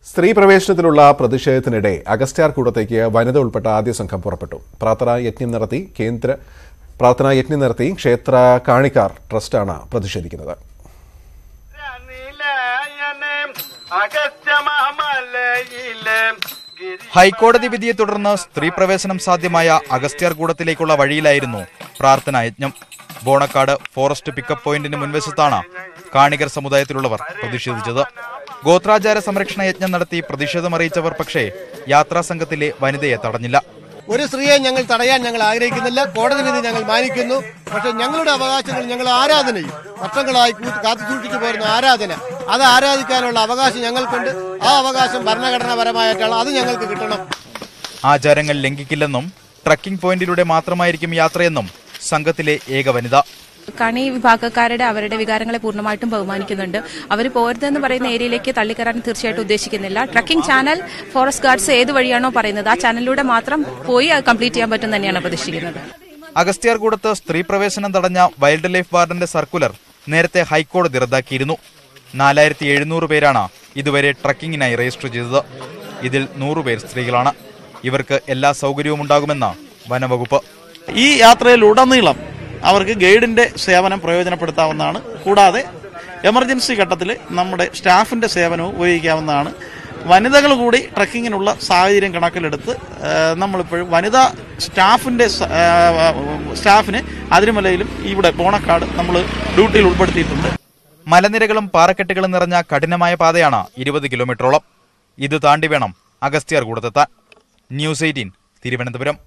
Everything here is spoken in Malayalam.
സ്ത്രീ പ്രവേശനത്തിലുള്ള പ്രതിഷേധത്തിനിടെ അഗസ്ത്യാർകൂടത്തേക്ക് വനിത ഉൾപ്പെട്ട ആദ്യ സംഘം പുറപ്പെട്ടു. പ്രാർത്ഥനാ യജ്ഞം നടത്തി ക്ഷേത്ര കാണിക്കാർ ട്രസ്റ്റാണ് പ്രതിഷേധിക്കുന്നത്. ഹൈക്കോടതി വിധിയെ തുടർന്ന് സ്ത്രീ പ്രവേശനം സാധ്യമായ അഗസ്ത്യാർകൂടത്തിലേക്കുള്ള വഴിയിലായിരുന്നു പ്രാർത്ഥനാ യജ്ഞം. ബോണക്കാട് ഫോറസ്റ്റ് പിക്കപ്പ് പോയിന്റിന് മുൻവശത്താണ് കാണികർ സമുദായത്തിലുള്ളവർ പ്രതിഷേധിച്ചത്. ഗോത്രാചാര സംരക്ഷണ യജ്ഞം നടത്തി പ്രതിഷേധമറിയിച്ചവർ പക്ഷേ യാത്രാ സംഘത്തിലെ വനിതയെ തടഞ്ഞില്ല. ഒരു സ്ത്രീയെ ഞങ്ങൾ തടയാൻ ഞങ്ങൾ ആഗ്രഹിക്കുന്നില്ല. കോടതി വിധി ഞങ്ങൾ മാനിക്കുന്നു. പക്ഷെ ഞങ്ങളുടെ അവകാശങ്ങൾ ഞങ്ങൾ ആരാധനയും വർഷങ്ങളായി കാത്തുസൂക്ഷിച്ചു പോരുന്ന ആരാധന, അത് ആരാധിക്കാനുള്ള അവകാശം ഞങ്ങൾക്കുണ്ട്. ആ അവകാശം ഭരണഘടനാപരമായിട്ടാണ്, അത് ഞങ്ങൾക്ക് കിട്ടണം. ആചാരങ്ങൾ ലംഘിക്കില്ലെന്നും ട്രക്കിംഗ് പോയിന്റിലൂടെ മാത്രമായിരിക്കും യാത്രയെന്നും സംഘത്തിലെ ഏക വനിത. കണി വിഭാഗക്കാരുടെ അവരുടെ വികാരങ്ങളെ പൂർണ്ണമായിട്ടും ബഹുമാനിക്കുന്നുണ്ട്. അവർ പോരുതെന്ന് പറയുന്ന ഏരിയയിലേക്ക് തള്ളിക്കയറാൻ തീർച്ചയായിട്ടും ഉദ്ദേശിക്കുന്നില്ല. ട്രക്കിംഗ് ചാനൽ ഫോറസ്റ്റ് ഗാർഡ്സ് ഏത് വഴിയാണോ പറയുന്നത് ആ ചാനലിലൂടെ മാത്രം പോയി കംപ്ലീറ്റ് ചെയ്യാൻ പറ്റും തന്നെയാണ് പ്രതീക്ഷിക്കുന്നത്. അഗസ്ത്യാർകൂടത്ത് സ്ത്രീ പ്രവേശനം തടഞ്ഞ വൈൽഡ് ലൈഫ് വാർഡന്റെ സർക്കുലർ നേരത്തെ ഹൈക്കോടതി റദ്ദാക്കിയിരുന്നു. 4700 പേരാണ് ഇതുവരെ ട്രക്കിങ്ങിനായി രജിസ്റ്റർ ചെയ്തത്. ഇതിൽ 100 പേർ സ്ത്രീകളാണ്. ഇവർക്ക് എല്ലാ സൗകര്യവും ഉണ്ടാകുമെന്ന് വനവകുപ്പ്. ഈ യാത്രയിലുടനീളം അവർക്ക് ഗൈഡിന്റെ സേവനം പ്രയോജനപ്പെടുത്താവുന്നതാണ്. കൂടാതെ എമർജൻസി ഘട്ടത്തിൽ നമ്മുടെ സ്റ്റാഫിന്റെ സേവനവും ഉപയോഗിക്കാവുന്നതാണ്. വനിതകൾ കൂടി ട്രക്കിങ്ങിനുള്ള സാഹചര്യം കണക്കിലെടുത്ത് നമ്മളിപ്പോഴും വനിതാ സ്റ്റാഫിന് അതിരുമലയിലും ഇവിടെ ബോണക്കാട് നമ്മൾ ഡ്യൂട്ടിയിൽ ഉൾപ്പെടുത്തിയിട്ടുണ്ട്. മലനിരകളും പാറക്കെട്ടുകളും നിറഞ്ഞ കഠിനമായ പാതയാണ് 20 കിലോമീറ്ററോളം. ഇത് താണ്ടി വേണം അഗസ്ത്യാർകൂടത്തെത്താൻ. ന്യൂസ് 18 തിരുവനന്തപുരം.